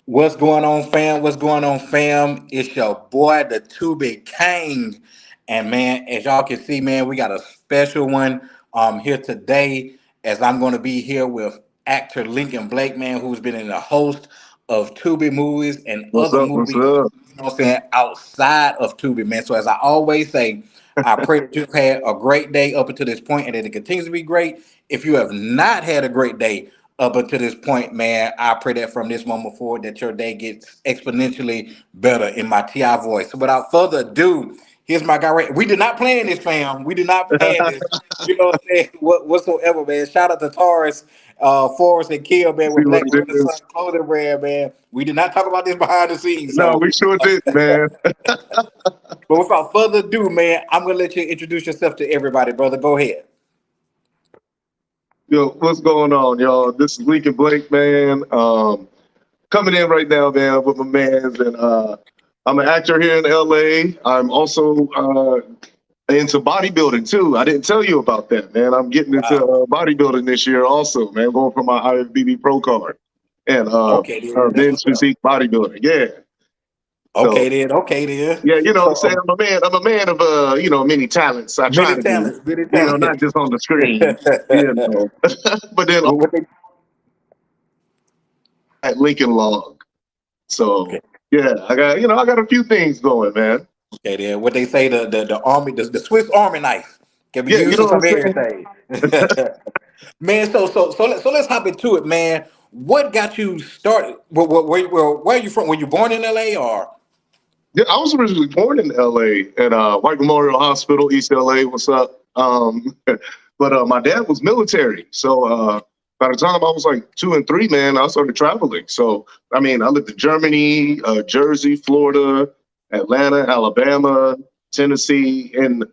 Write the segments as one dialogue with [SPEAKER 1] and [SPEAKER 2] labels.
[SPEAKER 1] What's going on, fam? What's going on, fam? It's your boy, the TUBI King. And man, as y'all can see, man, we got a special one here today as I'm going to be here with actor Lincoln Blake, man, who's been in the host of Tubi movies and
[SPEAKER 2] What's
[SPEAKER 1] other
[SPEAKER 2] up? What's
[SPEAKER 1] movies,
[SPEAKER 2] up?
[SPEAKER 1] you know what I'm saying, outside of Tubi, man. So as I always say, I pray that you've had a great day up until this point and that it continues to be great. If you have not had a great day up until this point, man, I pray that from this moment forward that your day gets exponentially better in my TI voice. So without further ado, here's my guy right. We did not plan this, fam. We did not plan this. You know what I'm saying? Whatsoever, man. Shout out to Taurus, Forrest, and Kill, man,
[SPEAKER 2] See
[SPEAKER 1] with
[SPEAKER 2] what
[SPEAKER 1] Black
[SPEAKER 2] it
[SPEAKER 1] Renaissance
[SPEAKER 2] is?
[SPEAKER 1] Clothing Brand, man. We did not talk about this behind the scenes.
[SPEAKER 2] No,
[SPEAKER 1] So,
[SPEAKER 2] we sure did, man.
[SPEAKER 1] but without further ado, man, I'm gonna let you introduce yourself to everybody, brother. Go ahead.
[SPEAKER 2] Yo, what's going on, y'all? This is Lincoln Blake, man. Coming in right now, man, with my mans, and I'm an actor here in LA. I'm also into bodybuilding too. I didn't tell you about that, man. I'm getting into
[SPEAKER 1] Wow.
[SPEAKER 2] bodybuilding this year, also, man. Going for my IFBB Pro card and
[SPEAKER 1] Okay, then. That's
[SPEAKER 2] men's
[SPEAKER 1] what's up.
[SPEAKER 2] physique bodybuilding. Yeah.
[SPEAKER 1] Okay,
[SPEAKER 2] So
[SPEAKER 1] then. Okay, then.
[SPEAKER 2] yeah, you know what I'm
[SPEAKER 1] So,
[SPEAKER 2] saying? I'm a man of many talents. I try
[SPEAKER 1] many
[SPEAKER 2] to be,
[SPEAKER 1] talents, many talents.
[SPEAKER 2] not just on the screen, you know. But then
[SPEAKER 1] What they
[SPEAKER 2] at Lincoln Log.
[SPEAKER 1] okay,
[SPEAKER 2] So yeah, I got a few things going, man.
[SPEAKER 1] okay, then. What they say the army the Swiss Army knife can be
[SPEAKER 2] Yeah, you
[SPEAKER 1] used
[SPEAKER 2] know
[SPEAKER 1] for
[SPEAKER 2] what I'm
[SPEAKER 1] some
[SPEAKER 2] saying?
[SPEAKER 1] everything. Man, let's hop into it, man. What got you started? Where are you from? Were you born in LA or?
[SPEAKER 2] Yeah, I was originally born in LA at White Memorial Hospital, East LA. What's up? But my dad was military, so by the time I was like 2 and 3, man, I started traveling. So I mean, I lived in Germany, Jersey, Florida, Atlanta, Alabama, Tennessee, and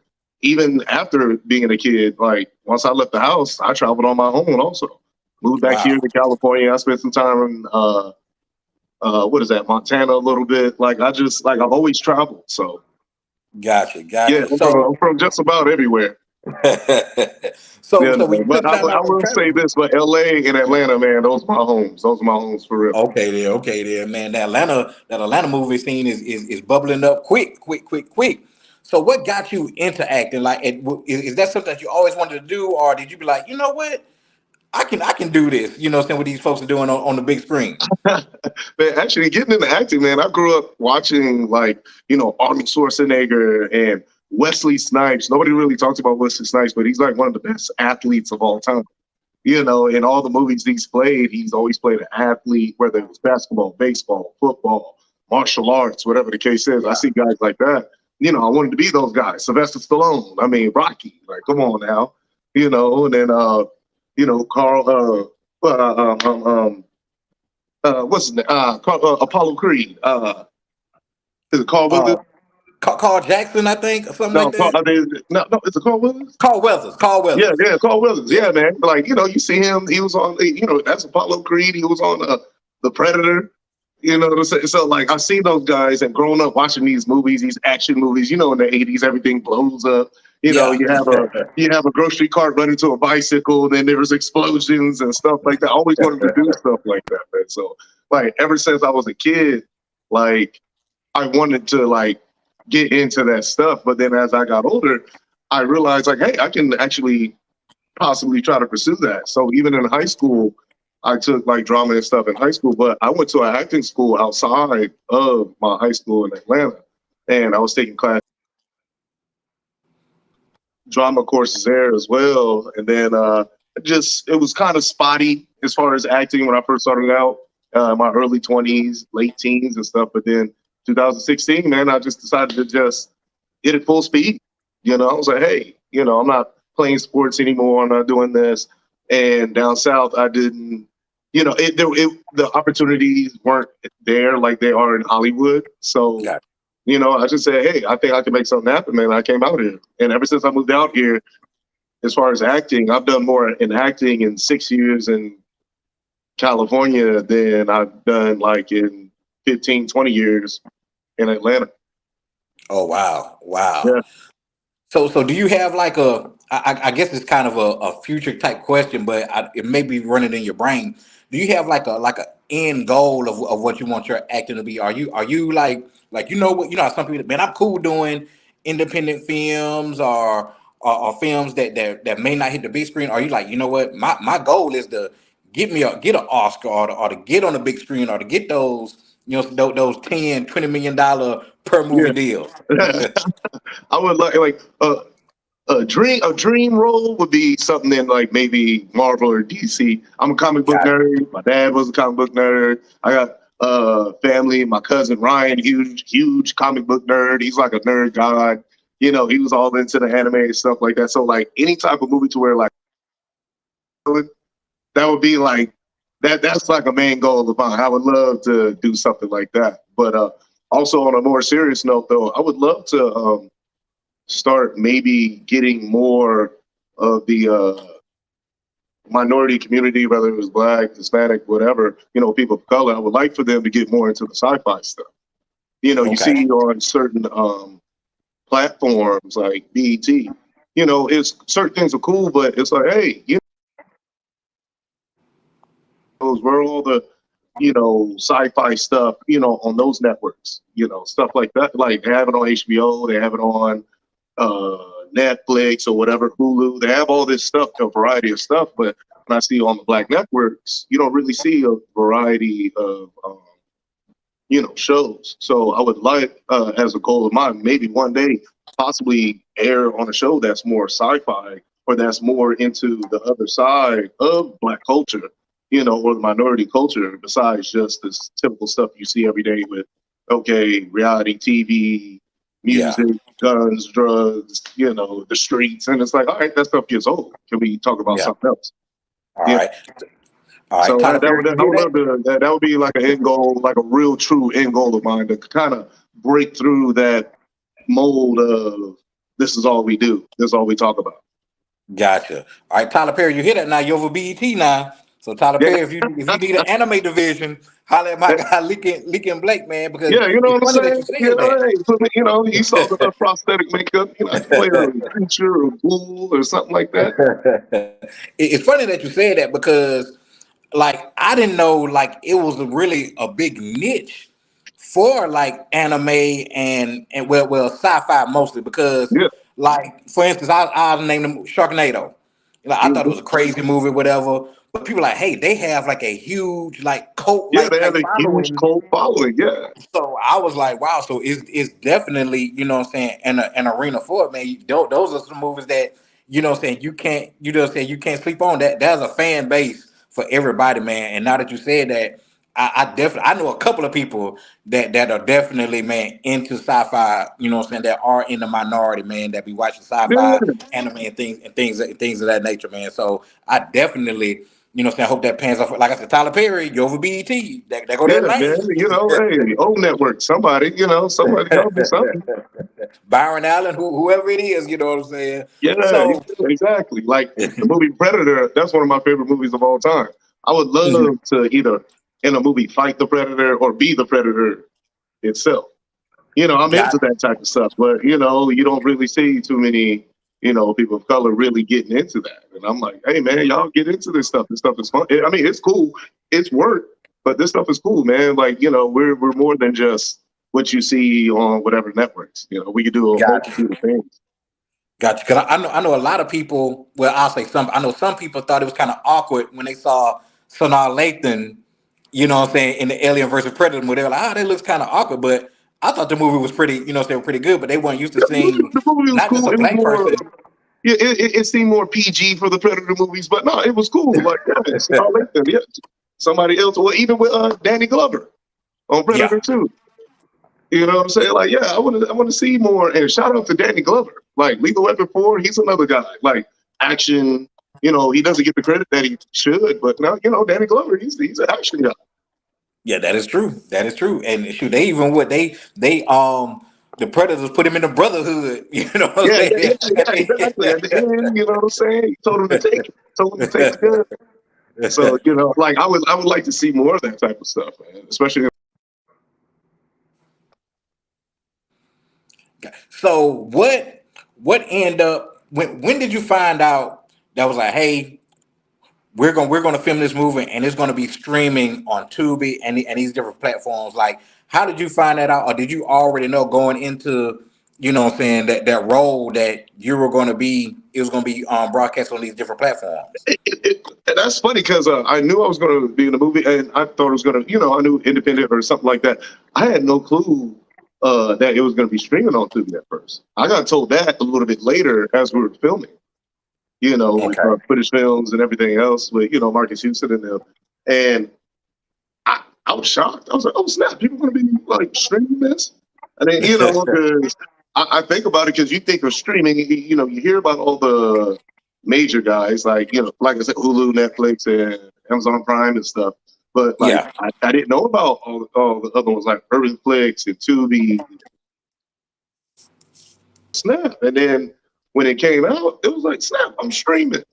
[SPEAKER 2] even after being a kid, like once I left the house, I traveled on my own. Also, moved back here
[SPEAKER 1] Wow.
[SPEAKER 2] to California. I spent some time in what is that, Montana a little bit. Like I've always traveled. So
[SPEAKER 1] Gotcha,
[SPEAKER 2] yeah,
[SPEAKER 1] gotcha.
[SPEAKER 2] I'm from just about everywhere.
[SPEAKER 1] So
[SPEAKER 2] Yeah,
[SPEAKER 1] so when
[SPEAKER 2] no,
[SPEAKER 1] you
[SPEAKER 2] but
[SPEAKER 1] took time
[SPEAKER 2] I
[SPEAKER 1] out from
[SPEAKER 2] will say
[SPEAKER 1] traveling.
[SPEAKER 2] this, but LA and Atlanta, man, those are my homes. Those are my homes for real.
[SPEAKER 1] Okay, there, man. That Atlanta movie scene is bubbling up quick, quick, quick, quick. So, what got you into acting? Like, is that something that you always wanted to do, or did you be like, you know what, I can do this? You know, what I'm saying what these folks are doing on the big screen.
[SPEAKER 2] Man, actually getting into acting, man, I grew up watching like, Arnold Schwarzenegger and Wesley Snipes. Nobody really talks about Wesley Snipes, but he's like one of the best athletes of all time. In all the movies he's always played an athlete, whether it was basketball, baseball, football, martial arts, whatever the case is. I
[SPEAKER 1] Yeah.
[SPEAKER 2] see guys like that. I wanted to be those guys. Sylvester Stallone. I mean, Rocky. Like, come on now. And then Carl. What's his name? Apollo Creed. Is it Carl Willis?
[SPEAKER 1] Uh, Carl Jackson, I think, or something
[SPEAKER 2] No,
[SPEAKER 1] like that.
[SPEAKER 2] no. Is it Carl Willis?
[SPEAKER 1] Carl Weathers. Carl
[SPEAKER 2] Yeah,
[SPEAKER 1] Weathers.
[SPEAKER 2] yeah, Carl Willis.
[SPEAKER 1] Yeah.
[SPEAKER 2] Yeah, man. Like, you see him. He was on. That's Apollo Creed. He was on the Predator. So like I see those guys and growing up watching these movies, these action movies. In the '80s, everything blows up.
[SPEAKER 1] Yeah.
[SPEAKER 2] You have a grocery cart run into a bicycle, then there was explosions and stuff like that. I always wanted to do stuff like that, man. So like ever since I was a kid, like I wanted to like get into that stuff. But then as I got older, I realized like, hey, I can actually possibly try to pursue that. So even in high school, I took like drama and stuff in high school, but I went to an acting school outside of my high school in Atlanta, and I was taking class drama courses there as well. And then it was kind of spotty as far as acting when I first started out, my early 20s, late teens and stuff. But then 2016, man, I just decided to just hit it full speed. I was like, hey, I'm not playing sports anymore. I'm not doing this. And down south, I didn't, the opportunities weren't there like they are in Hollywood. So
[SPEAKER 1] Got
[SPEAKER 2] I just said, hey, I think I can make something happen, man. I came out here. And ever since I moved out here, as far as acting, I've done more in acting in 6 years in California than I've done like in 15, 20 years in Atlanta.
[SPEAKER 1] Oh wow, wow.
[SPEAKER 2] Yeah.
[SPEAKER 1] So do you have like I guess it's kind of a future type question, but it may be running in your brain. Do you have like a end goal of what you want your acting to be? Are you like you know what you know how some people, man, I'm cool doing independent films or films that may not hit the big screen? Are you like, you know what, my goal is to get an Oscar or to get on the big screen or to get those, those 10-20 million dollar per movie
[SPEAKER 2] Yeah.
[SPEAKER 1] deals?
[SPEAKER 2] I would like a dream role would be something in like maybe Marvel or DC. I'm a comic book
[SPEAKER 1] Got
[SPEAKER 2] nerd. My dad was a comic book nerd. I got family. My cousin Ryan, huge comic book nerd. He's like a nerd god. He was all into the anime and stuff like that. So like any type of movie to where like that would be like that. That's like a main goal of mine. I would love to do something like that. But also on a more serious note, though, I would love to start maybe getting more of the minority community, whether it was Black, Hispanic, whatever, people of color. I would like for them to get more into the sci-fi stuff. You
[SPEAKER 1] Okay.
[SPEAKER 2] see on certain platforms like BET, it's certain things are cool, but it's like, hey, where all the sci-fi stuff, on those networks, stuff like that. Like they have it on HBO, they have it on Netflix or whatever, Hulu. They have all this stuff, a variety of stuff. But when I see on the Black networks, you don't really see a variety of shows. So I would like, as a goal of mine, maybe one day possibly air on a show that's more sci-fi or that's more into the other side of Black culture, or the minority culture, besides just this typical stuff you see every day with, okay, reality TV,
[SPEAKER 1] Yeah.
[SPEAKER 2] music, guns, drugs, the streets. And it's like, all right, that stuff gets old. Can we talk about
[SPEAKER 1] Yeah.
[SPEAKER 2] something else?
[SPEAKER 1] All
[SPEAKER 2] Yeah.
[SPEAKER 1] right. All right.
[SPEAKER 2] So
[SPEAKER 1] Tyler Perry, you
[SPEAKER 2] I
[SPEAKER 1] hear
[SPEAKER 2] would
[SPEAKER 1] that?
[SPEAKER 2] love to, that would be like an end goal, like a real true end goal of mine to kind of break through that mold of this is all we do. This is all we talk about.
[SPEAKER 1] Gotcha. All right, Tyler Perry, you hear that now? You're over BET now. So Tyler
[SPEAKER 2] Yeah.
[SPEAKER 1] Perry, if you need an anime division, holler at my guy Leakin Blake, man, because
[SPEAKER 2] Yeah, you know
[SPEAKER 1] it's
[SPEAKER 2] what I'm
[SPEAKER 1] funny that
[SPEAKER 2] saying?
[SPEAKER 1] you said
[SPEAKER 2] Hey, he saw the prosthetic makeup. I can play a creature or ghoul or something like that.
[SPEAKER 1] that. It's funny that you said that because like I didn't know like it was really a big niche for like anime and well sci-fi mostly because
[SPEAKER 2] Yeah.
[SPEAKER 1] like for instance I'll name them Sharknado. Like I thought it
[SPEAKER 2] Mhm.
[SPEAKER 1] was a crazy movie, whatever. But people like, hey, they have like a huge like cult
[SPEAKER 2] Yeah,
[SPEAKER 1] like
[SPEAKER 2] they have
[SPEAKER 1] type
[SPEAKER 2] a huge
[SPEAKER 1] following.
[SPEAKER 2] cult following. Yeah.
[SPEAKER 1] So I was like, wow. So it's definitely, you know what I'm saying, an arena for it, man. Those are some movies that, you know what I'm saying, you can't sleep on. There's a fan base for everybody, man. And now that you said that, I definitely I know a couple of people that are definitely, man, into sci-fi, you know what I'm saying, that are in the minority, man, that be watching sci-fi
[SPEAKER 2] Yeah.
[SPEAKER 1] anime and things of that nature, man. So I definitely, you know what I'm saying, I hope that pans off. Like I said, Tyler Perry, you over BET. That go
[SPEAKER 2] Yeah,
[SPEAKER 1] that
[SPEAKER 2] man.
[SPEAKER 1] lane.
[SPEAKER 2] Hey, old network. Somebody gotta do something.
[SPEAKER 1] Byron Allen, whoever it is, you know what I'm saying.
[SPEAKER 2] Yeah, yeah,
[SPEAKER 1] So,
[SPEAKER 2] exactly. Like the movie Predator, that's one of my favorite movies of all time. I would
[SPEAKER 1] mhm,
[SPEAKER 2] love to either in a movie fight the predator or be the predator itself. I'm into
[SPEAKER 1] got
[SPEAKER 2] that type of stuff, but you don't really see too many, people of color really getting into that. And I'm like, hey man, y'all get into this stuff. This stuff is fun. I mean, it's cool. It's work, but this stuff is cool, man. Like, we're more than just what you see on whatever networks. We could do a
[SPEAKER 1] got
[SPEAKER 2] multitude of things.
[SPEAKER 1] Because I know a lot of people. Well, I'll say some. I know some people thought it was kind of awkward when they saw Sanaa Lathan, you know what I'm saying, in the Alien versus Predator movie. They were like, that looks kind of awkward. But I thought the movie was pretty, you know, what I'm saying, pretty good. But they weren't used to seeing
[SPEAKER 2] The movie was
[SPEAKER 1] not just
[SPEAKER 2] cool.
[SPEAKER 1] a
[SPEAKER 2] It was
[SPEAKER 1] black
[SPEAKER 2] more,
[SPEAKER 1] person.
[SPEAKER 2] yeah, it seemed more PG for the Predator movies, but no, it was cool. Like, yeah, it's all like that. Yeah, somebody else, or even with Danny Glover on
[SPEAKER 1] Yeah,
[SPEAKER 2] Predator 2. You know what I'm saying? Like, yeah, I want to see more. And shout out to Danny Glover. Like Lethal Weapon 4, he's another guy. Like action, he doesn't get the credit that he should, but now, Danny Glover, he's an action guy.
[SPEAKER 1] yeah, that is true. That is true. And shoot, they even what they the Predators put him in the Brotherhood. You know what I'm
[SPEAKER 2] Yeah, yeah,
[SPEAKER 1] saying?
[SPEAKER 2] yeah, yeah, exactly. At the end, you know what I'm saying? He told him to take it. Told him to take the gun. So, like I would like to see more of that type of stuff, man. Especially
[SPEAKER 1] So what end up when did you find out that was like, hey, we're gonna film this movie and it's gonna be streaming on Tubi and these different platforms. Like, how did you find that out, or did you already know going into, what I'm saying, that role that you were gonna be, it was gonna be broadcast on these different platforms?
[SPEAKER 2] And that's funny because I knew I was going to be in the movie, and I thought it was going to, I knew independent or something like that. I had no clue that it was going to be streaming on Tubi at first. I got told that a little bit later as we were filming, with
[SPEAKER 1] Okay.
[SPEAKER 2] British Films and everything else with, Marcus Houston and them. And I was shocked. I was like, oh, snap, people are going to be like streaming this? And then, because I think about it because you think of streaming, you hear about all the major guys like, like I said, Hulu, Netflix, and Amazon Prime and stuff. But like,
[SPEAKER 1] Yeah.
[SPEAKER 2] I didn't know about all the other ones like Urban Flicks and Tubi, Snap. And then when it came out, it was like, snap, I'm streaming.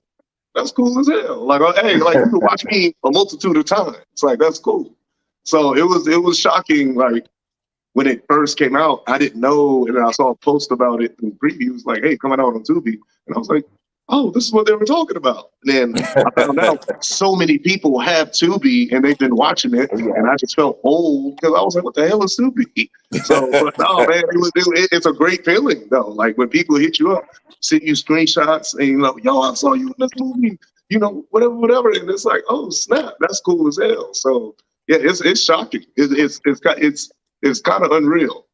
[SPEAKER 2] That's cool as hell. Like, oh, hey, like you can watch me a multitude of times. It's like, that's cool. So it was shocking. Like when it first came out, I didn't know, and I saw a post about it in previews, like, hey, coming out on Tubi, and I was like, oh, this is what they were talking about. And then I found out so many people have Tubi and they've been watching it, and I just felt old because I was like, what the hell is Tubi? So, but no, man, it's a great feeling though. Like when people hit you up, send you screenshots, and yo, I saw you in this movie, whatever, and it's like, oh snap, that's cool as hell. So yeah, it's shocking. It's kind of unreal.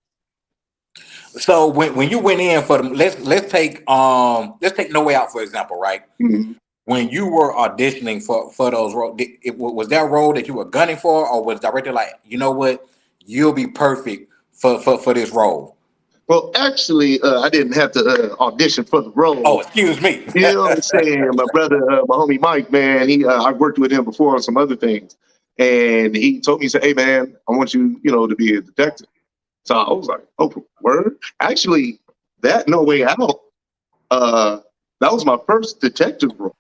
[SPEAKER 1] So when you went in for the, let's take No Way Out for example, right?
[SPEAKER 2] Mhm.
[SPEAKER 1] When you were auditioning for those roles, was that role that you were gunning for, or was director like, you know what, you'll be perfect for this role?
[SPEAKER 2] Well, actually, I didn't have to audition for the
[SPEAKER 1] Oh,
[SPEAKER 2] role.
[SPEAKER 1] excuse me.
[SPEAKER 2] You know what I'm saying? My brother, my homie Mike, man, I worked with him before on some other things, and he told me, he said, "Hey, man, I want you, to be a detective." So I was like, "Oh, word!" Actually, that No Way Out, uh, that was my first detective role,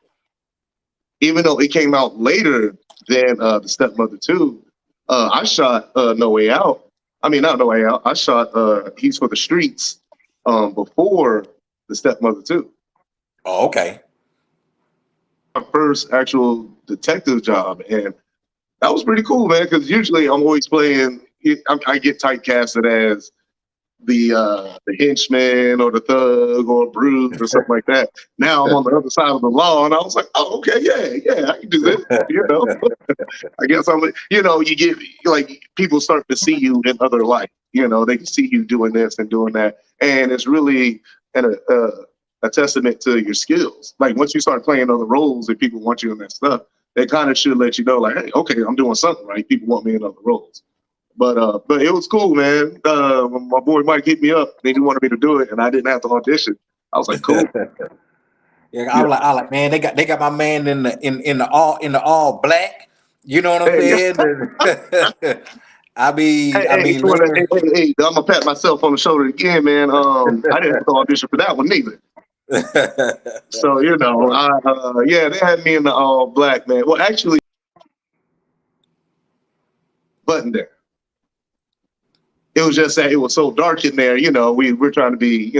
[SPEAKER 2] even though it came out later than the Stepmother 2. I shot No Way Out. I mean, not No Way Out. I shot He's for the Streets before the Stepmother 2.
[SPEAKER 1] Oh, okay.
[SPEAKER 2] My first actual detective job, and that was pretty cool, man. Because usually I'm always playing. I get typecasted as the henchman or the thug or brute or something like that. Now I'm on the other side of the law, and I was like, oh, okay, yeah, I can do this. I guess you get like people start to see you in other light. They can see you doing this and doing that, and it's really a testament to your skills. Like once you start playing other roles and people want you in that stuff, they kind of should let you know, like, hey, okay, I'm doing something right. People want me in other roles. But it was cool, man. When my boy Mike hit me up, and he wanted me to do it, and I didn't have to audition. I was like, cool.
[SPEAKER 1] Yeah,
[SPEAKER 2] Yeah,
[SPEAKER 1] I was like, man, they got my man in the all black. You know what I'm
[SPEAKER 2] hey, yeah.
[SPEAKER 1] saying? I mean,
[SPEAKER 2] Hey,
[SPEAKER 1] I
[SPEAKER 2] hey,
[SPEAKER 1] mean, literally.
[SPEAKER 2] I'm gonna pat myself on the shoulder again, man. I didn't have to audition for that one neither. So yeah, they had me in the all black, man. Well, actually, button there. It was just that it was so dark in there. We're trying to be,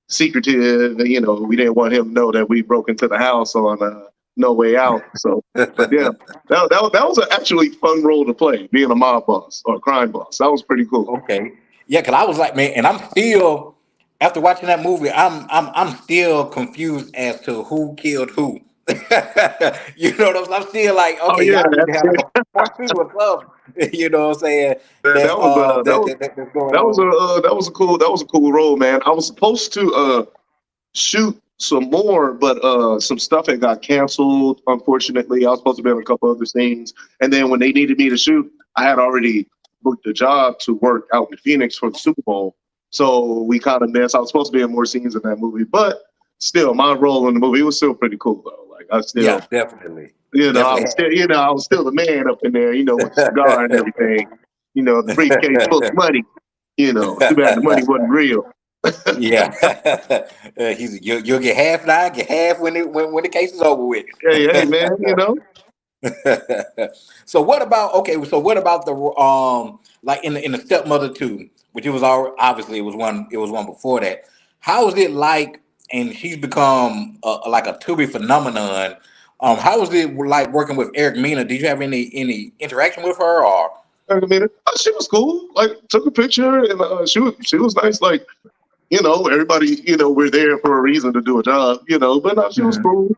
[SPEAKER 2] secretive. And, we didn't want him to know that we broke into the house on No Way Out. So, but yeah, that was an actually fun role to play, being a mob boss or a crime boss. That was pretty cool.
[SPEAKER 1] Okay. Yeah, because I was like, man, and I'm still, after watching that movie, I'm still confused as to who killed who. You know what I'm saying? I'm still like,
[SPEAKER 2] Oh
[SPEAKER 1] okay,
[SPEAKER 2] yeah,
[SPEAKER 1] y'all need to have like a part two or something. You know what I'm saying?
[SPEAKER 2] that,
[SPEAKER 1] That's
[SPEAKER 2] that was
[SPEAKER 1] that's going on.
[SPEAKER 2] that was a cool role, man. I was supposed to shoot some more, but some stuff had got canceled. Unfortunately, I was supposed to be on a couple other scenes, and then when they needed me to shoot, I had already booked a job to work out in Phoenix for the Super Bowl. So we kind of missed. I was supposed to be in more scenes in that movie, but still, my role in the movie was still pretty cool though. Like I
[SPEAKER 1] Yeah,
[SPEAKER 2] still,
[SPEAKER 1] definitely.
[SPEAKER 2] I
[SPEAKER 1] Definitely
[SPEAKER 2] was still, I was still the man up in there, with the cigar and everything. The briefcase full of money. Too bad the money wasn't real.
[SPEAKER 1] Yeah. You'll get half now, get half when the case is over with.
[SPEAKER 2] Hey, man,
[SPEAKER 1] So what about, okay? So what about the like in the stepmother two, which it was all obviously it was one before that. how is it like? And she's become like a Tubi phenomenon. How was it like working with Eric Mena? Did you have any interaction with her or?
[SPEAKER 2] I mean, she was cool. Like, took a picture, and she was nice. Like, everybody, we're there for a reason to do a job, But no, she was
[SPEAKER 1] Mhm.
[SPEAKER 2] cool.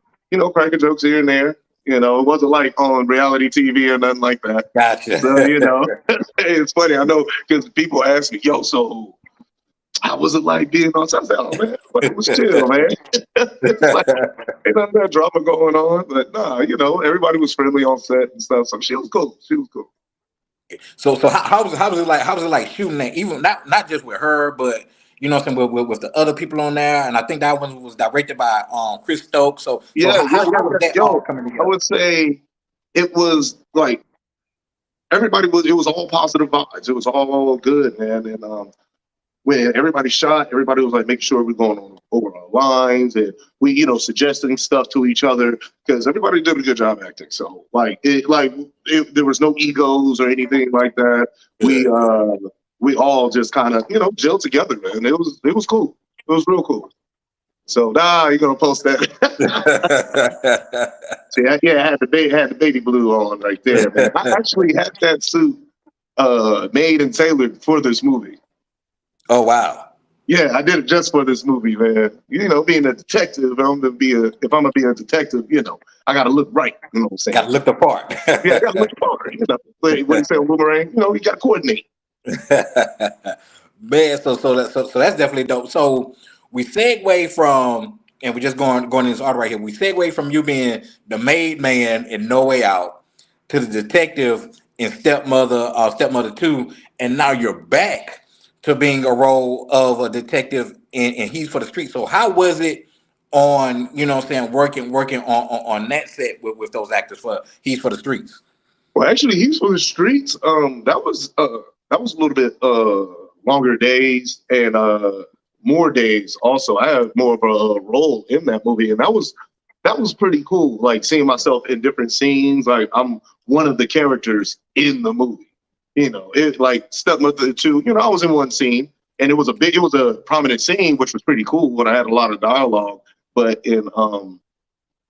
[SPEAKER 2] Cracking jokes here and there. It wasn't like on reality TV or nothing like that.
[SPEAKER 1] Gotcha.
[SPEAKER 2] So, it's funny. I know because people ask me, "Yo, so how was it like being on?" So I said, "Oh man, but it was chill, man. It's like ain't none of that drama going on." But nah, everybody was friendly on set and stuff. So she was cool. She was cool.
[SPEAKER 1] So how was it like shooting that, even not just with her, but you know what I'm saying, with the other people on there, and I think that one was directed by Chris Stokes. So
[SPEAKER 2] Yeah, yeah, yeah,
[SPEAKER 1] how was
[SPEAKER 2] yeah.
[SPEAKER 1] that all
[SPEAKER 2] Yo,
[SPEAKER 1] coming
[SPEAKER 2] I
[SPEAKER 1] together?
[SPEAKER 2] would say it was like it was all positive vibes. It was all good, man. And when everybody shot, everybody was like making sure we're going on over our lines, and we, suggesting stuff to each other because everybody did a good job acting. So there was no egos or anything like that. We
[SPEAKER 1] Good, good.
[SPEAKER 2] we all just kind of gelled together, man. It was cool. It was real cool. So nah, you're gonna post that. See, yeah, I had the baby blue on right there, man. I actually had that suit made and tailored for this movie.
[SPEAKER 1] Oh wow,
[SPEAKER 2] Yeah, I did it just for this movie, man. Being a detective, if I'm gonna be a detective, I gotta look right. You know what I'm
[SPEAKER 1] got
[SPEAKER 2] saying?
[SPEAKER 1] to look the part.
[SPEAKER 2] Yeah, I gotta look hard. What do you say on Boomerang? You gotta coordinate.
[SPEAKER 1] Man, so that's definitely dope. So we segue from, and we're just going in this order right here. We segue from you being the made man in No Way Out to the detective in Stepmother Two, and now you're back to being a role of a detective in He's for the Street. So how was it on, what I'm saying, working on that set with those actors for He's for the Streets?
[SPEAKER 2] Well, actually, he's for the streets. That was a little bit longer days and more days. Also, I had more of a role in that movie, and that was pretty cool. Like seeing myself in different scenes. Like I'm one of the characters in the movie. It like Stepmother two. I was in one scene, and it was a prominent scene, which was pretty cool. When I had a lot of dialogue, but in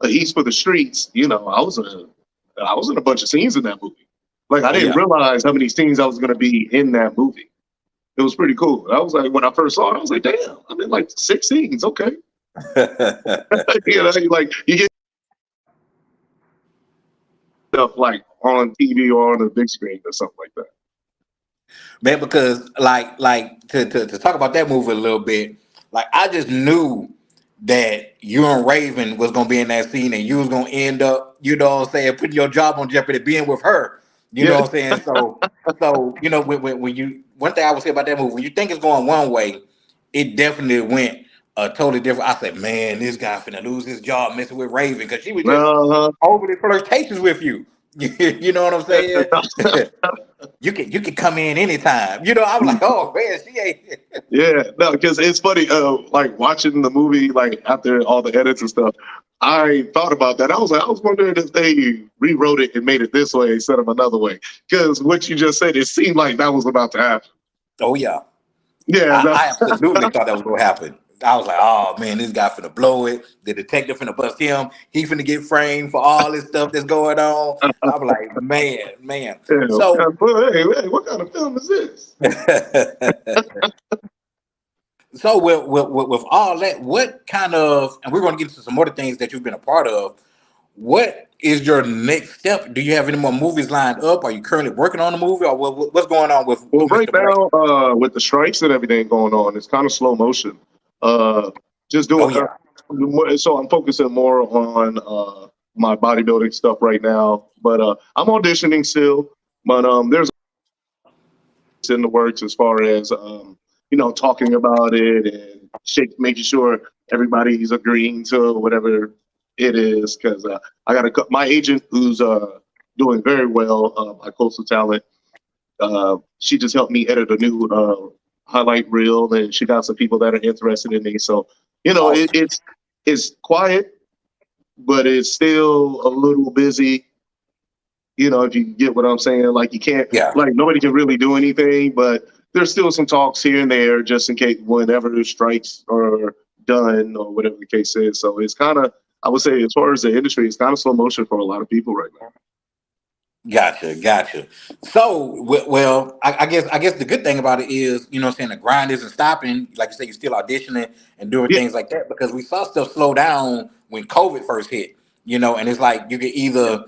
[SPEAKER 2] East for the Streets, I was in a bunch of scenes in that movie. Like I
[SPEAKER 1] Oh
[SPEAKER 2] didn't
[SPEAKER 1] yeah.
[SPEAKER 2] realize how many scenes I was going to be in that movie. It was pretty cool. I was like, when I first saw it, I was like, damn, I'm in like 6 scenes. Okay, you get stuff like on TV or on the big screen or something like that.
[SPEAKER 1] Man, because like to talk about that movie a little bit, like I just knew that you and Raven was gonna be in that scene and you was gonna end up, what I'm saying, putting your job on jeopardy being with her. You know
[SPEAKER 2] Yeah,
[SPEAKER 1] what I'm saying? So when you, one thing I would say about that movie, when you think it's going one way, it definitely went a totally different. I said, man, this guy finna lose his job messing with Raven because she was just
[SPEAKER 2] uh,
[SPEAKER 1] overly flirtatious with you. You know what I'm saying? You can come in anytime. I was like, oh man, she ain't.
[SPEAKER 2] yeah, no, because it's funny. Like watching the movie, like after all the edits and stuff, I thought about that. I was wondering if they rewrote it and made it this way instead of another way. Because what you just said, it seemed like that was about to happen.
[SPEAKER 1] Oh yeah,
[SPEAKER 2] Yeah,
[SPEAKER 1] I absolutely thought that was gonna happen. I was like, oh man, this guy finna blow it. The detective finna bust him. He finna get framed for all this stuff that's going on. I was like, man.
[SPEAKER 2] yeah,
[SPEAKER 1] So,
[SPEAKER 2] hey, what kind of film is this?
[SPEAKER 1] so with all that, what kind of, and we're gonna get into some more things that you've been a part of. What is your next step? Do you have any more movies lined up? Are you currently working on a movie, or what's going on
[SPEAKER 2] Well,
[SPEAKER 1] with
[SPEAKER 2] right
[SPEAKER 1] Mr. Brain?
[SPEAKER 2] now, with the strikes and everything going on, it's kind of slow motion. Uh, just
[SPEAKER 1] Oh
[SPEAKER 2] doing
[SPEAKER 1] yeah,
[SPEAKER 2] so. I'm focusing more on my bodybuilding stuff right now, but I'm auditioning still. But there's in the works as far as talking about it and making sure everybody's agreeing to whatever it is. Because I got my agent who's doing very well, my coastal talent. She just helped me edit a new highlight reel, and she got some people that are interested in me. So
[SPEAKER 1] awesome.
[SPEAKER 2] it's quiet, but it's still a little busy. If you get what I'm saying, like you can't,
[SPEAKER 1] Yeah,
[SPEAKER 2] like nobody can really do anything, but there's still some talks here and there, just in case whenever the strikes are done or whatever the case is. So it's kind of, I would say, as far as the industry, it's kind of slow motion for a lot of people right now.
[SPEAKER 1] Gotcha, gotcha. So, well, I guess the good thing about it is, you know, what I'm saying the grind isn't stopping. Like you say, you're still auditioning and doing
[SPEAKER 2] Yeah,
[SPEAKER 1] things like that because we saw stuff slow down when COVID first hit. You know, and it's like you can either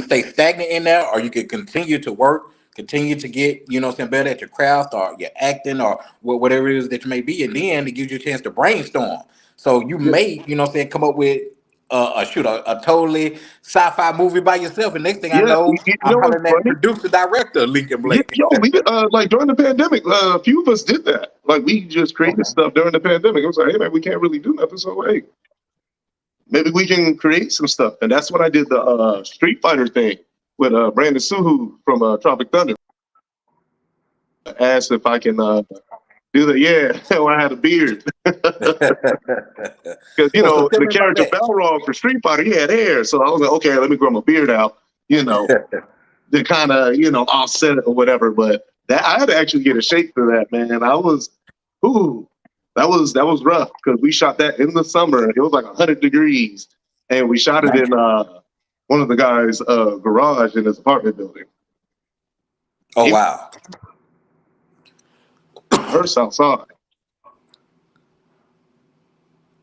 [SPEAKER 1] stay stagnant in there or you can continue to work, continue to get, you know, what I'm saying, better at your craft or your acting or whatever it is that you may be, and then it gives you a chance to brainstorm. So you
[SPEAKER 2] yeah,
[SPEAKER 1] may, you know, what I'm saying, come up with a totally sci-fi movie by yourself, and next thing I
[SPEAKER 2] yeah.
[SPEAKER 1] know,
[SPEAKER 2] You
[SPEAKER 1] I'm
[SPEAKER 2] know what's
[SPEAKER 1] hollering at
[SPEAKER 2] funny?
[SPEAKER 1] producer director Lincoln
[SPEAKER 2] Yeah,
[SPEAKER 1] Blake.
[SPEAKER 2] yo, we like during the pandemic, a few of us did that. Like we just created
[SPEAKER 1] Okay.
[SPEAKER 2] stuff during the pandemic. It was like, hey man, we can't really do nothing, so hey, maybe we can create some stuff. And that's when I did the Street Fighter thing with Brandon Suhu from Tropic Thunder. I asked if I can do the when I had a beard. Because
[SPEAKER 1] So tell
[SPEAKER 2] the
[SPEAKER 1] me about
[SPEAKER 2] character
[SPEAKER 1] that.
[SPEAKER 2] Balrog for Street Fighter, he had hair, so I was like, okay, let me grow my beard out, you know, to kind of offset it or whatever. But that I had to actually get a shape for that, man. I was, ooh, that was rough because we shot that in the summer. It was like 100 degrees, and we shot it
[SPEAKER 1] Man.
[SPEAKER 2] in one of the guys' garage in his apartment building.
[SPEAKER 1] Oh
[SPEAKER 2] It
[SPEAKER 1] wow.
[SPEAKER 2] hurts outside.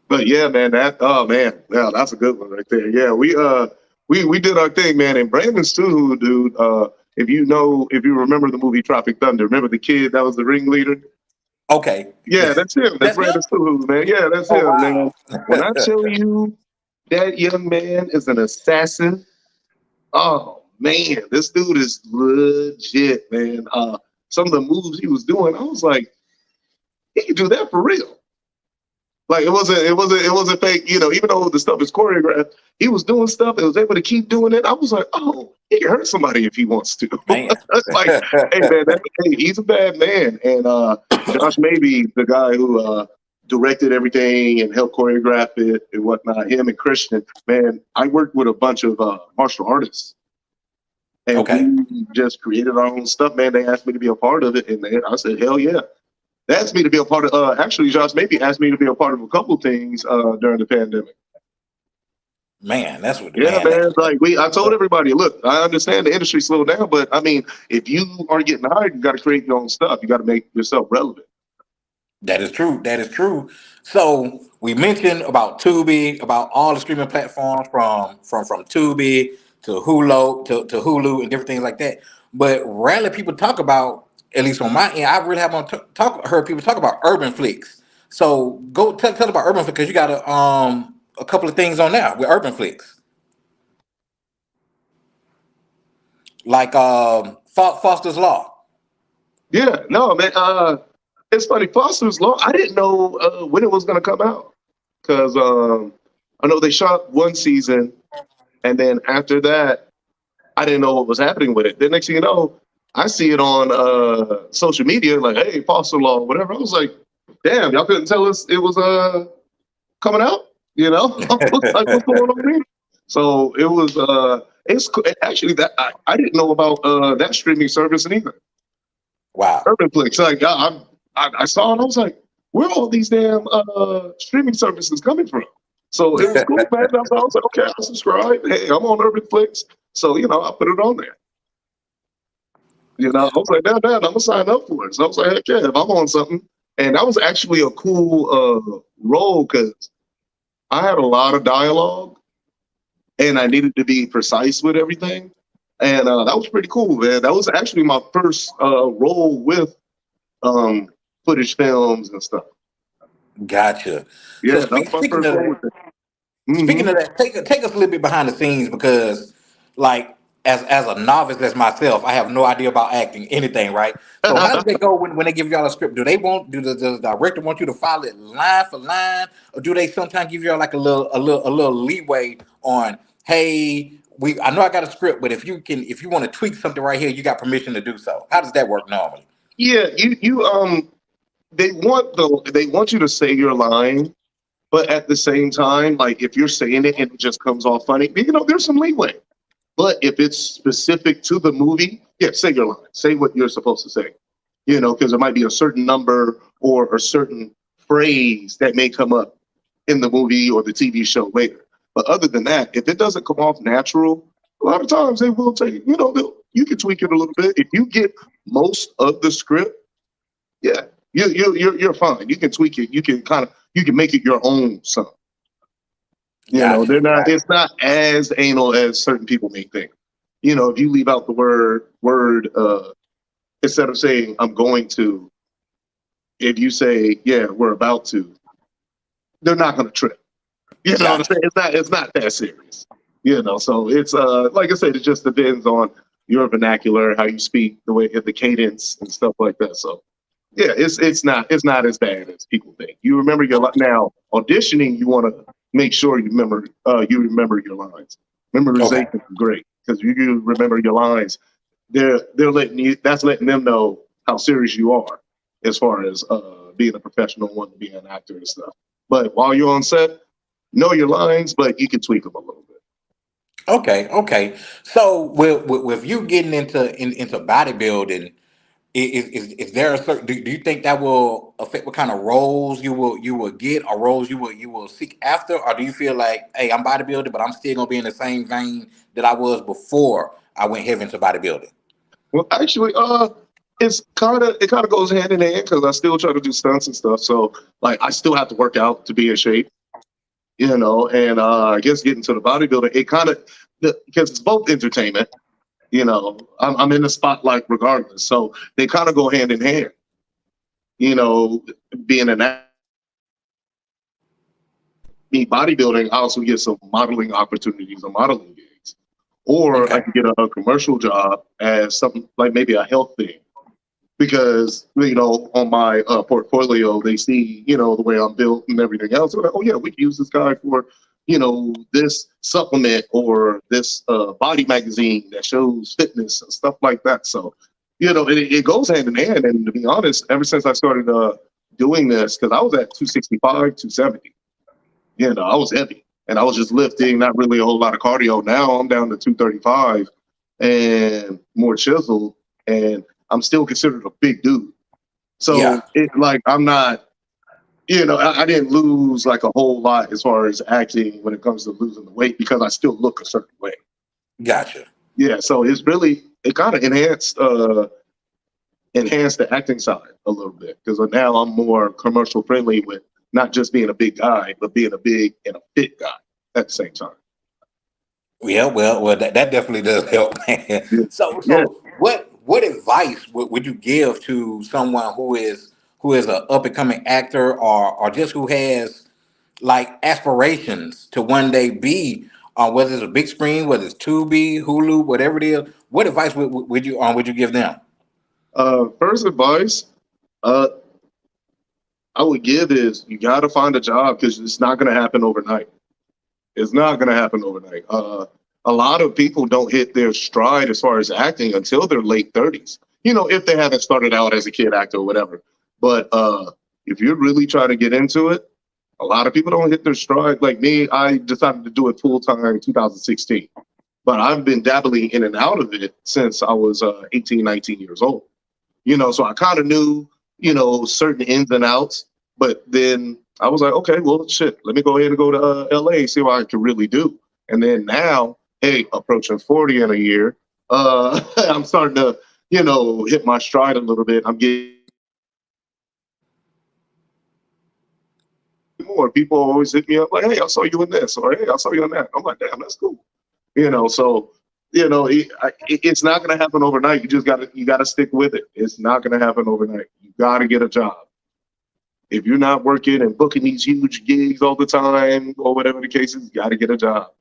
[SPEAKER 2] But yeah, man, that oh man, yeah, that's a good one right there. Yeah, we did our thing, man. And Brandon Stu, dude, if you remember the movie Tropic Thunder, remember the kid that was the ringleader?
[SPEAKER 1] Okay.
[SPEAKER 2] Yeah, that's him. That's
[SPEAKER 1] That's him.
[SPEAKER 2] Brandon Stu, man. Yeah, that's
[SPEAKER 1] Oh
[SPEAKER 2] him, man.
[SPEAKER 1] wow.
[SPEAKER 2] When I tell you that young man is an assassin, oh man, this dude is legit, man. Some of the moves he was doing, I was like, he can do that for real. Like it wasn't fake, even though the stuff is choreographed, he was doing stuff and was able to keep doing it. I was like, oh, he can hurt somebody if he wants to.
[SPEAKER 1] Man.
[SPEAKER 2] Like, hey man, hey, he's a bad man. And Josh Maybe, the guy who directed everything and helped choreograph it and whatnot, him and Christian, man, I worked with a bunch of martial artists and
[SPEAKER 1] Okay.
[SPEAKER 2] we just created our own stuff, man. They asked me to be a part of it, and I said, hell yeah. They asked me to be a part of. Actually, Josh maybe asked me to be a part of a couple things during the pandemic.
[SPEAKER 1] Man, that's what
[SPEAKER 2] Yeah,
[SPEAKER 1] man.
[SPEAKER 2] man. Like I told everybody, look, I understand the industry slowed down, but I mean, if you are getting hired, you got to create your own stuff. You got to make yourself relevant.
[SPEAKER 1] That is true. That is true. So we mentioned about Tubi, about all the streaming platforms from Tubi to to Hulu and different things like that. But rarely people talk about, at least on my end, I really haven't heard people talk about urban flicks. So go tell about urban flicks because you got a couple of things on there with urban flicks, like Foster's Law.
[SPEAKER 2] Yeah, no, man. It's funny. Foster's Law. I didn't know when it was going to come out because I know they shot one season, and then after that, I didn't know what was happening with it. The next thing you know, I see it on social media, like, hey, Foster Law, whatever. I was like, damn, y'all couldn't tell us it was coming out, I was like, what's going on here? So it was actually that I didn't know about that streaming service either.
[SPEAKER 1] Wow.
[SPEAKER 2] Urbanflix. Like I saw it, I was like, where are all these damn streaming services coming from? So it was cool, man. I was like, okay, I'll subscribe. Hey, I'm on Urbanflix. So, I put it on there. I was like, damn, I'm gonna sign up for it. So I was like, heck yeah, if I'm on something. And that was actually a cool role because I had a lot of dialogue and I needed to be precise with everything. And that was pretty cool, man. That was actually my first role with um, footage films and stuff.
[SPEAKER 1] Gotcha. So
[SPEAKER 2] Yeah, that was my
[SPEAKER 1] speaking
[SPEAKER 2] first
[SPEAKER 1] of
[SPEAKER 2] role
[SPEAKER 1] that,
[SPEAKER 2] with it. Hmm.
[SPEAKER 1] take us a little bit behind the scenes because, like, as a novice as myself, I have no idea about acting anything, right? So how does that go when they give y'all a script? Do the director want you to follow it line for line, or do they sometimes give y'all like a little leeway on, hey, I know I got a script, but if you want to tweak something right here, you got permission to do so. How does that work normally?
[SPEAKER 2] Yeah, you they want you to say your line, but at the same time, like if you're saying it and it just comes off funny, there's some leeway. But if it's specific to the movie, yeah, say your line. Say what you're supposed to say. because it might be a certain number or a certain phrase that may come up in the movie or the TV show later. But other than that, if it doesn't come off natural, a lot of times they will take, you can tweak it a little bit. If you get most of the script, yeah, you're fine. You can tweak it. You can make it your own song.
[SPEAKER 1] Gotcha.
[SPEAKER 2] They're not.
[SPEAKER 1] Gotcha.
[SPEAKER 2] It's not as anal as certain people may think. If you leave out the word instead of saying I'm going to, if you say yeah, we're about to, they're not going to trip. You know what I'm
[SPEAKER 1] Gotcha.
[SPEAKER 2] saying? It's not that serious. So it's like I said, it just depends on your vernacular, how you speak, the cadence and stuff like that. So yeah, it's not as bad as people think. You remember now auditioning. You want to make sure you remember your lines.
[SPEAKER 1] Okay.
[SPEAKER 2] Memorization is great because you remember your lines. They're letting them know how serious you are as far as being a professional, wanting to be an actor and stuff. But while you're on set, know your lines, but you can tweak them a little bit.
[SPEAKER 1] Okay. Okay. So with you getting into bodybuilding, is there a certain do you think that will affect what kind of roles you will get, or roles you will seek after, or do you feel like, hey, I'm bodybuilding, but I'm still gonna be in the same vein that I was before I went heavy into bodybuilding?
[SPEAKER 2] Well, actually, it kind of goes hand in hand because I still try to do stunts and stuff. So like, I still have to work out to be in shape, and I guess getting to the bodybuilding, it kind of because it's both entertainment. I'm in the spotlight regardless, so they kind of go hand in hand. You know, being an me bodybuilding, I also get some modeling opportunities or modeling gigs, or I
[SPEAKER 1] Okay.
[SPEAKER 2] can get a commercial job as something like maybe a health thing because on my portfolio they see the way I'm built and everything else. They're like, oh yeah, we can use this guy for this supplement or this body magazine that shows fitness and stuff like that. So it goes hand in hand. And to be honest, ever since I started doing this, because I was at 265, 270, I was heavy and I was just lifting, not really a whole lot of cardio. Now I'm down to 235 and more chiseled, and I'm still considered a big dude.
[SPEAKER 1] Yeah.
[SPEAKER 2] So it like I'm not, I didn't lose like a whole lot as far as acting when it comes to losing the weight because I still look a certain way.
[SPEAKER 1] Gotcha.
[SPEAKER 2] Yeah, so it kind of enhanced the acting side a little bit because now I'm more commercial friendly with not just being a big guy, but being a big and a fit guy at the same time.
[SPEAKER 1] Yeah, well, that definitely does help, man.
[SPEAKER 2] Yeah. Yeah.
[SPEAKER 1] So what advice would you give to someone who is a up and coming actor, or just who has like aspirations to one day be on, whether it's a big screen, whether it's Tubi, Hulu, whatever it is? What advice would you give them?
[SPEAKER 2] First advice uh, I would give is you got to find a job because it's not going to happen overnight. It's not going to happen overnight. A lot of people don't hit their stride as far as acting until their late 30s. If they haven't started out as a kid actor or whatever. But if you're really trying to get into it, a lot of people don't hit their stride. Like me, I decided to do it full time in 2016. But I've been dabbling in and out of it since I was 18, 19 years old. So I kind of knew, certain ins and outs. But then I was like, okay, well, shit, let me go ahead and go to LA, see what I can really do. And then now, hey, approaching 40 in a year, I'm starting to, hit my stride a little bit. I'm getting more. People always hit me up like, hey, I saw you in this, or hey, I saw you in that. I'm like, damn, that's cool. So it's not going to happen overnight. You got to stick with it. It's not going to happen overnight. You got to get a job. If you're not working and booking these huge gigs all the time or whatever the case is, you got to get a job.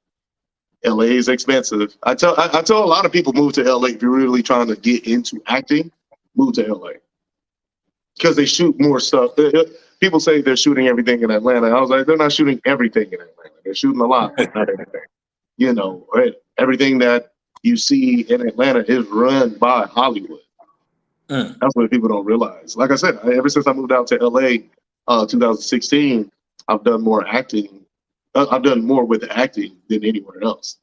[SPEAKER 2] LA is expensive. I tell a lot of people move to LA if you're really trying to get into acting. Move to LA because they shoot more stuff. People say they're shooting everything in Atlanta. I was like, they're not shooting everything in Atlanta. They're shooting a lot, but not everything. Right? Everything that you see in Atlanta is run by Hollywood.
[SPEAKER 1] Mm.
[SPEAKER 2] That's what people don't realize. Like I said, ever since I moved out to LA, 2016, I've done more acting. I've done more with acting than anywhere else.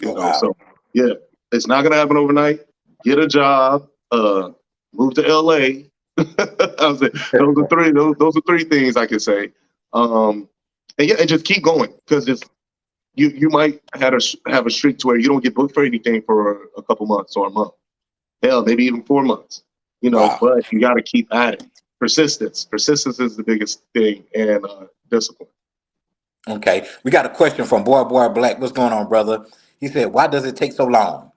[SPEAKER 1] Oh wow.
[SPEAKER 2] So yeah, it's not gonna happen overnight. Get a job. move to LA. I was like, those are three things I can say. And yeah, and just keep going because it's you might have a streak to where you don't get booked for anything for a couple months or a month, hell, maybe even 4 months.
[SPEAKER 1] Wow.
[SPEAKER 2] But you got to keep at it. Persistence is the biggest thing, and discipline.
[SPEAKER 1] Okay. We got a question from Boy Black. What's going on, brother? He said, "Why does it take so long?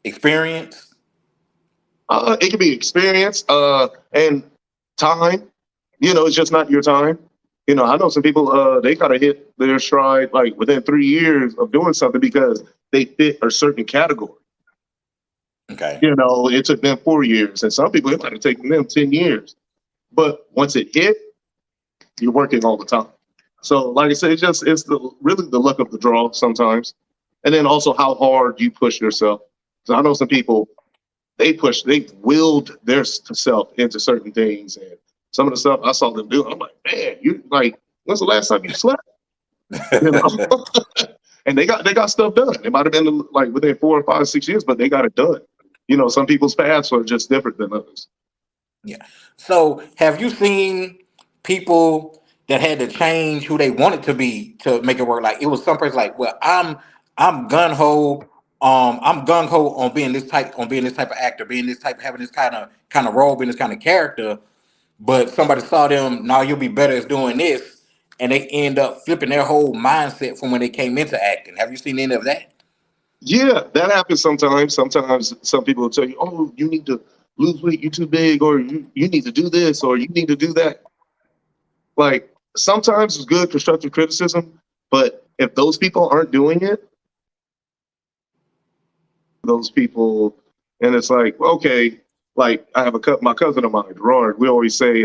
[SPEAKER 1] Experience."
[SPEAKER 2] It can be experience and time. It's just not your time. I know some people they kind of hit their stride like within 3 years of doing something because they fit a certain category.
[SPEAKER 1] Okay.
[SPEAKER 2] It took them 4 years, and some people it might have taken them 10 years. But once it hit, you're working all the time. So, like I said, really the luck of the draw sometimes, and then also how hard you push yourself. So I know some people they willed their self into certain things, and some of the stuff I saw them do, I'm like, man, you like, when's the last time you slept? You know, and they got stuff done. It might have been like within 4 or 5, 6 years, but they got it done. Some people's paths are just different than others.
[SPEAKER 1] Yeah. So, have you seen people that had to change who they wanted to be to make it work? Like it was some person like, well, I'm gun ho. I'm gung ho on being this type of actor, being this type, having this kind of role, being this kind of character. But somebody saw them. Now you'll be better at doing this, and they end up flipping their whole mindset from when they came into acting. Have you seen any of that?
[SPEAKER 2] Yeah, that happens sometimes. Sometimes some people will tell you, "Oh, you need to lose weight. You're too big, or you need to do this, or you need to do that." Like sometimes it's good constructive criticism, but if those people aren't doing it, those people, and it's like, okay, like I have my cousin of mine, Gerard. We always say,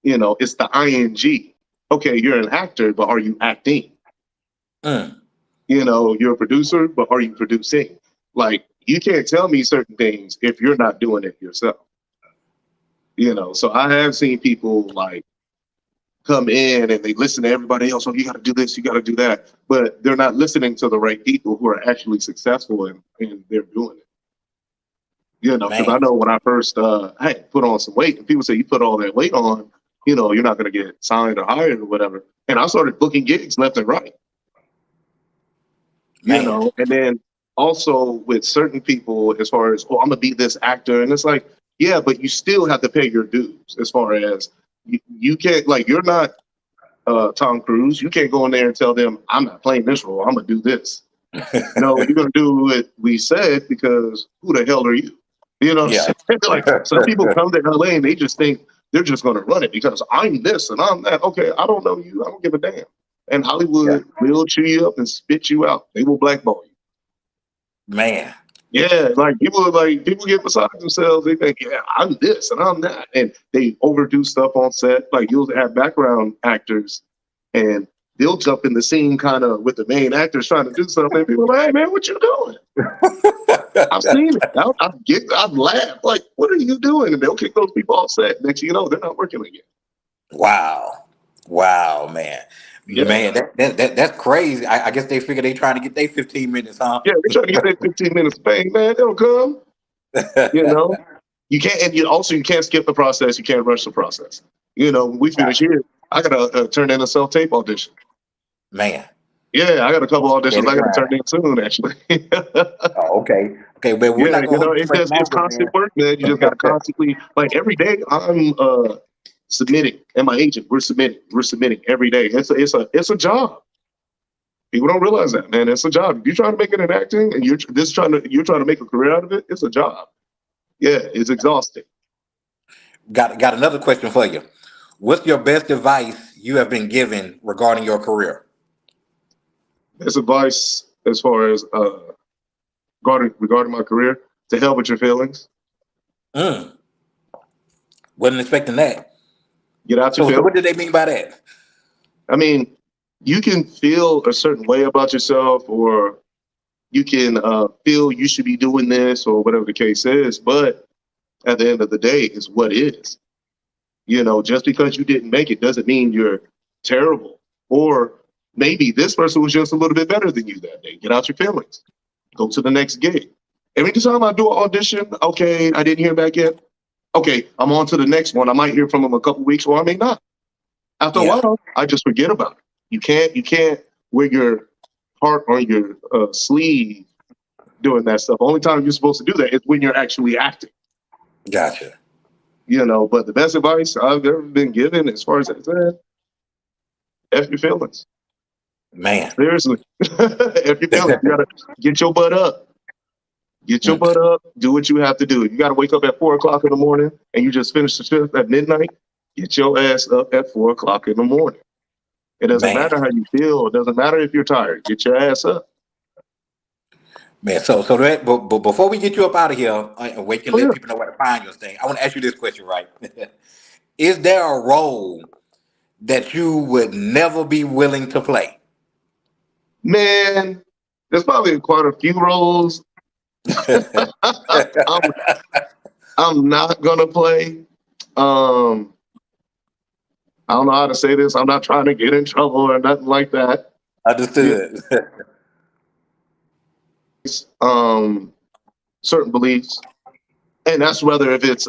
[SPEAKER 2] it's the ing. Okay, you're an actor, but are you acting?
[SPEAKER 1] Mm.
[SPEAKER 2] You're a producer, but are you producing? Like, you can't tell me certain things if you're not doing it yourself. So I have seen people like come in and they listen to everybody else. Oh, you got to do this, you got to do that, but they're not listening to the right people who are actually successful and they're doing it. Because
[SPEAKER 1] Man.
[SPEAKER 2] I know when I first I had put on some weight, and people say you put all that weight on, you're not going to get signed or hired or whatever. And I started booking gigs left and right.
[SPEAKER 1] Man.
[SPEAKER 2] And then also with certain people, as far as, oh, I'm gonna be this actor, and it's like, yeah, but you still have to pay your dues. As far as you can't, like, you're not Tom Cruise. You can't go in there and tell them, I'm not playing this role. I'm gonna do this. No, you're gonna do what we said because who the hell are you? What I'm
[SPEAKER 1] Yeah.
[SPEAKER 2] saying? Like some people come to LA and they just think they're just gonna run it because I'm this and I'm that. Okay, I don't know you. I don't give a damn. And
[SPEAKER 1] Yeah.
[SPEAKER 2] Hollywood will chew you up and spit you out. They will blackball you.
[SPEAKER 1] Man.
[SPEAKER 2] Yeah, people get beside themselves. They think, yeah, I'm this and I'm that, and they overdo stuff on set. Like you'll have background actors, and they'll jump in the scene kind of with the main actors trying to do something. And people are like, hey man, what you doing? I've seen it. I've laughed. Like, what are you doing? And they'll kick those people off set. Next thing you know, they're not working again.
[SPEAKER 1] Wow. Wow, man.
[SPEAKER 2] Yeah.
[SPEAKER 1] Man, that's crazy. I guess they figure they trying to get their 15 minutes, huh?
[SPEAKER 2] Yeah, they're trying to get that 15 minutes of fame, man. They'll come. You know, you can't, and you can't skip the process. You can't rush the process. When we finish
[SPEAKER 1] Gotcha.
[SPEAKER 2] here, I gotta turn in a self tape audition.
[SPEAKER 1] Man.
[SPEAKER 2] Yeah, I got a couple
[SPEAKER 1] Let
[SPEAKER 2] auditions
[SPEAKER 1] it
[SPEAKER 2] I gotta
[SPEAKER 1] grind.
[SPEAKER 2] turn in soon, actually.
[SPEAKER 1] Oh, okay. Okay, but we're
[SPEAKER 2] Yeah,
[SPEAKER 1] not gonna hold you much
[SPEAKER 2] it's
[SPEAKER 1] longer,
[SPEAKER 2] constant work, man. You just gotta
[SPEAKER 1] man.
[SPEAKER 2] constantly, like every day, I'm submitting, and my agent, we're submitting every day. It's a job. People don't realize that, man. It's a job. If you're trying to make it in acting, and you're trying to make a career out of it, it's a job. Yeah, it's exhausting.
[SPEAKER 1] Got another question for you. What's your best advice you have been given regarding your career?
[SPEAKER 2] It's advice as far as regarding my career. To hell with your feelings.
[SPEAKER 1] Mm, wasn't expecting that.
[SPEAKER 2] Get out your
[SPEAKER 1] So
[SPEAKER 2] feelings.
[SPEAKER 1] what did they mean by that?
[SPEAKER 2] I mean, you can feel a certain way about yourself, or you can feel you should be doing this, or whatever the case is. But at the end of the day, it's what is. Just because you didn't make it doesn't mean you're terrible. Or maybe this person was just a little bit better than you that day. Get out your feelings. Go to the next gig. Every time I do an audition, okay, I didn't hear back yet. Okay, I'm on to the next one. I might hear from them a couple weeks, or I may not. After a
[SPEAKER 1] Yeah,
[SPEAKER 2] while, I just forget about it. You can't wear your heart on your sleeve doing that stuff. Only time you're supposed to do that is when you're actually acting.
[SPEAKER 1] gotcha,
[SPEAKER 2] But the best advice I've ever been given, as far as that, F your feelings.
[SPEAKER 1] man.
[SPEAKER 2] Seriously, F your feelings. You gotta get your butt up. Get your
[SPEAKER 1] Mm,
[SPEAKER 2] butt up. Do what you have to do. If you gotta wake up at 4 o'clock in the morning and you just finished the shift at midnight, get your ass up at 4 o'clock in the morning. It doesn't
[SPEAKER 1] man,
[SPEAKER 2] matter how you feel. It doesn't matter if you're tired. Get your ass up.
[SPEAKER 1] man. So that, but before we get you up out of here, and we can
[SPEAKER 2] Oh
[SPEAKER 1] let
[SPEAKER 2] yeah,
[SPEAKER 1] people know where to find your thing, I want to ask you this question, right? Is there a role that you would never be willing to play?
[SPEAKER 2] man. There's probably quite a few roles I'm I'm not gonna play. Um, I don't know how to say this. I'm not trying to get in trouble or nothing like that. You
[SPEAKER 1] Understood.
[SPEAKER 2] um, certain beliefs, and that's whether if it's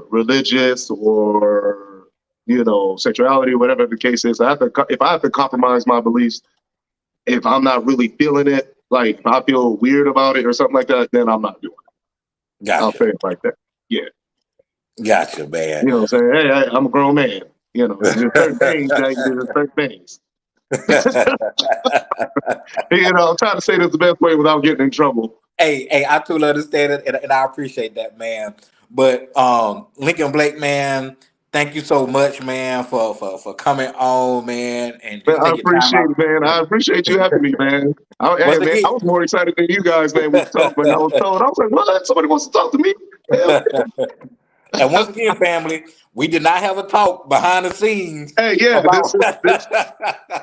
[SPEAKER 2] religious or sexuality, whatever the case is. If I have to compromise my beliefs, if I'm not really feeling it, like if I feel weird about it or something like that, then I'm not doing it. I'll
[SPEAKER 1] Gotcha,
[SPEAKER 2] say it like that. Yeah.
[SPEAKER 1] gotcha, man.
[SPEAKER 2] You know what I'm saying? Hey, I'm a grown man. There's certain things that you do, there's certain things. I'm trying to say this the best way without getting in trouble.
[SPEAKER 1] Hey, I totally understand it, and I appreciate that, man. But Lincoln Blake, man, thank you so much, man, for coming on, man, and
[SPEAKER 2] Man,
[SPEAKER 1] just
[SPEAKER 2] I
[SPEAKER 1] take your time
[SPEAKER 2] appreciate
[SPEAKER 1] out.
[SPEAKER 2] it, man. I appreciate you having me, man. Hey,
[SPEAKER 1] Once
[SPEAKER 2] man, I
[SPEAKER 1] again,
[SPEAKER 2] was more excited than you guys, man, when you talked. When I was told, I was like, what? Somebody wants to talk to me? Hell
[SPEAKER 1] and once again, family, we did not have a talk behind the scenes
[SPEAKER 2] yeah. Hey, yeah,
[SPEAKER 1] about.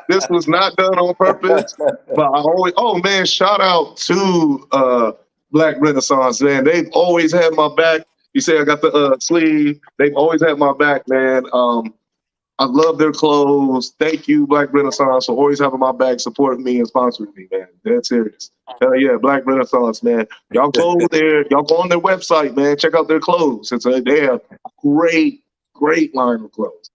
[SPEAKER 2] this was not done on purpose. But I always, oh man, shout out to Black Renaissance, man. They've always had my back. You say I got the sleeve. They've always had my back, man. I love their clothes. Thank you, Black Renaissance, for always having my back, supporting me and sponsoring me, man. Dead serious. Hell yeah, Black Renaissance, man. Y'all go there. Y'all go on their website, man. Check out their clothes. They have great, great line of clothes.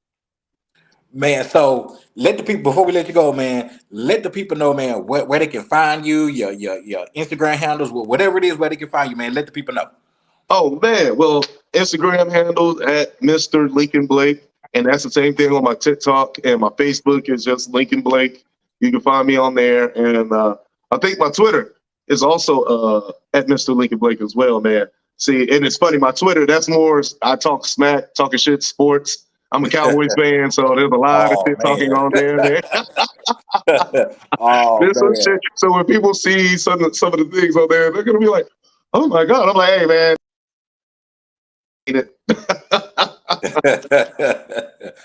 [SPEAKER 1] Man, so let the people before we let you go, man. Let the people know, man, where they can find you, your Instagram handles, whatever it is, where they can find you, man. Let the people know.
[SPEAKER 2] Oh man, well, Instagram handle at Mr. Lincoln Blake, and that's the same thing on my TikTok and my Facebook is just Lincoln Blake. You can find me on there, and I think my Twitter is also at Mr. Lincoln Blake as well, man. See, and it's funny, my Twitter that's more I talk smack, talking shit, sports. I'm a Cowboys fan, so there's a lot of
[SPEAKER 1] Oh
[SPEAKER 2] shit talking
[SPEAKER 1] man.
[SPEAKER 2] on there.
[SPEAKER 1] Oh
[SPEAKER 2] There's some
[SPEAKER 1] man.
[SPEAKER 2] shit. So when people see some of the things on there, they're gonna be like, "Oh my god!" I'm like, "Hey man."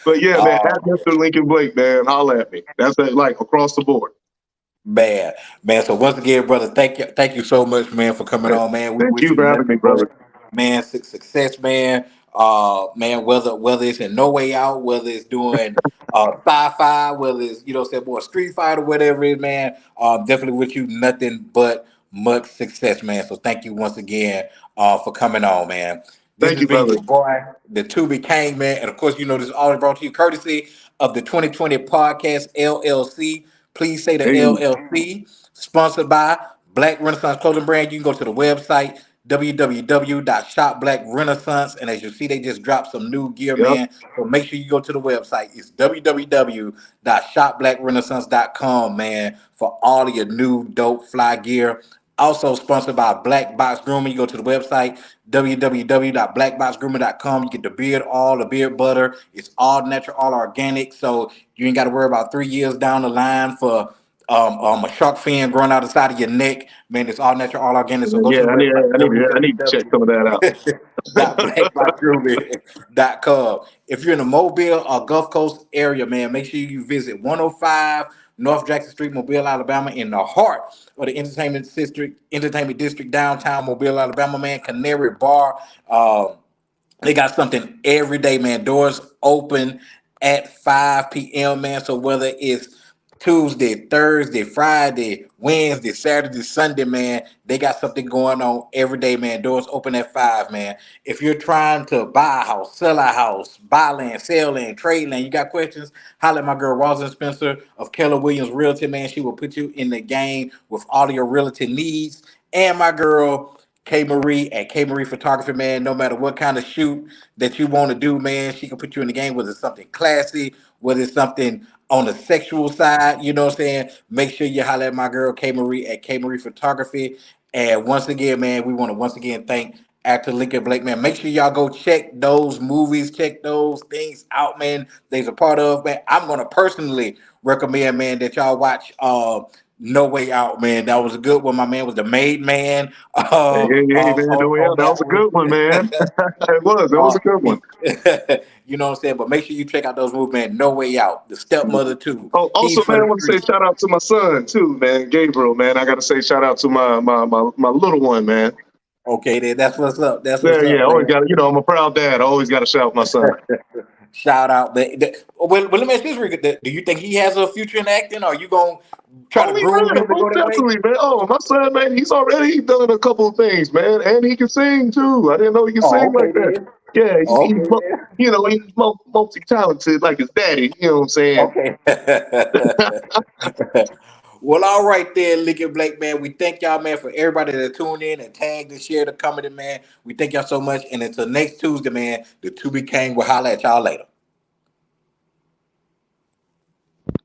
[SPEAKER 2] But yeah, man, at
[SPEAKER 1] Oh
[SPEAKER 2] Mr. Lincoln Blake, man, holla at me. That's like across the board.
[SPEAKER 1] man, man. So once again, brother, thank you so much, man, for coming
[SPEAKER 2] Man,
[SPEAKER 1] on, man. We
[SPEAKER 2] thank
[SPEAKER 1] wish
[SPEAKER 2] you
[SPEAKER 1] you
[SPEAKER 2] for having me,
[SPEAKER 1] nothing but,
[SPEAKER 2] brother.
[SPEAKER 1] man, success, man. Man, whether it's in No Way Out, whether it's doing sci-fi, whether it's say more Street Fighter, whatever it is, man. Definitely wish you nothing but much success, man. So thank you once again for coming on, man. This
[SPEAKER 2] Thank
[SPEAKER 1] has
[SPEAKER 2] you,
[SPEAKER 1] been
[SPEAKER 2] brother.
[SPEAKER 1] your boy, the TUBI King, man. And of course, this is all brought to you courtesy of the 2020 Podcast LLC. Please say the
[SPEAKER 2] Hey,
[SPEAKER 1] LLC. Sponsored by Black Renaissance Clothing Brand. You can go to the website www.shopblackrenaissance. And as you see, they just dropped some new gear,
[SPEAKER 2] yep.
[SPEAKER 1] man. So make sure you go to the website. It's www.shopblackrenaissance.com, man, for all of your new dope fly gear. Also sponsored by Black Box Grooming. You go to the website, www.blackboxgrooming.com. You get the beard oil, the beard butter. It's all natural, all organic. So you ain't got to worry about 3 years down the line for a shark fin growing out the side of your neck. Man, it's all natural, all organic. So go to
[SPEAKER 2] Yeah,
[SPEAKER 1] the website,
[SPEAKER 2] I need to check some of that out.
[SPEAKER 1] www.blackboxgrooming.com. If you're in the Mobile or Gulf Coast area, man, make sure you visit 105 North Jackson Street, Mobile, Alabama, in the heart of the entertainment district, downtown Mobile, Alabama, man. Canary Bar. They got something every day, man. Doors open at 5 p.m., man. So whether it's Tuesday, Thursday, Friday, Wednesday, Saturday, Sunday, man. They got something going on every day, man. Doors open at 5, man. If you're trying to buy a house, sell a house, buy land, sell land, trade land, you got questions, holler at my girl Rosalind Spencer of Keller Williams Realty, man. She will put you in the game with all of your realty needs. And my girl K Marie at K Marie Photography, man. No matter what kind of shoot that you want to do, man, she can put you in the game. Whether it's something classy, whether it's something on the sexual side, you know what I'm saying? Make sure you holler at my girl K Marie at K Marie Photography. And once again, man, we want to once again thank actor Lincoln Blake, man. Make sure y'all go check those movies, check those things out, man. They's a part of, man. I'm gonna personally recommend, man, that y'all watch No Way Out, man. That was a good one. My man was the made man
[SPEAKER 2] Hey, hey, hey, man, no, yeah,
[SPEAKER 1] on
[SPEAKER 2] that was
[SPEAKER 1] that
[SPEAKER 2] a good one,
[SPEAKER 1] one.
[SPEAKER 2] man. That was
[SPEAKER 1] Uh,
[SPEAKER 2] a good one.
[SPEAKER 1] you know what I'm saying? But make sure you check out those movies, man. No Way Out, The Stepmother 2,
[SPEAKER 2] Oh,
[SPEAKER 1] Heat
[SPEAKER 2] also,
[SPEAKER 1] for
[SPEAKER 2] man, I
[SPEAKER 1] the
[SPEAKER 2] want to say
[SPEAKER 1] Streets.
[SPEAKER 2] shout out to my son too, man, Gabriel, man. I got to say shout out to my little one, man.
[SPEAKER 1] Okay, then that's what's up. That's
[SPEAKER 2] Yeah,
[SPEAKER 1] what's
[SPEAKER 2] yeah,
[SPEAKER 1] up,
[SPEAKER 2] always
[SPEAKER 1] man.
[SPEAKER 2] got, I'm a proud dad. I always got to shout my son.
[SPEAKER 1] Shout out. Well, let me ask you this, Rick. Do you think he has a future in acting? Or are you going to try to
[SPEAKER 2] Oh,
[SPEAKER 1] groom
[SPEAKER 2] man,
[SPEAKER 1] him to go
[SPEAKER 2] most
[SPEAKER 1] that way?
[SPEAKER 2] definitely, man. Oh, my son, man, he's already done a couple of things, man, and he can sing too. I didn't know he could
[SPEAKER 1] Oh,
[SPEAKER 2] sing like
[SPEAKER 1] okay,
[SPEAKER 2] that.
[SPEAKER 1] then.
[SPEAKER 2] Yeah,
[SPEAKER 1] Okay, then.
[SPEAKER 2] he's multi-talented like his daddy. You know what I'm saying?
[SPEAKER 1] Okay. Well, all right there, Lincoln Blake, man. We thank y'all, man, for everybody that tuned in and tagged and shared the comment, man. We thank y'all so much. And until next Tuesday, man, the 2B King will holler at y'all later.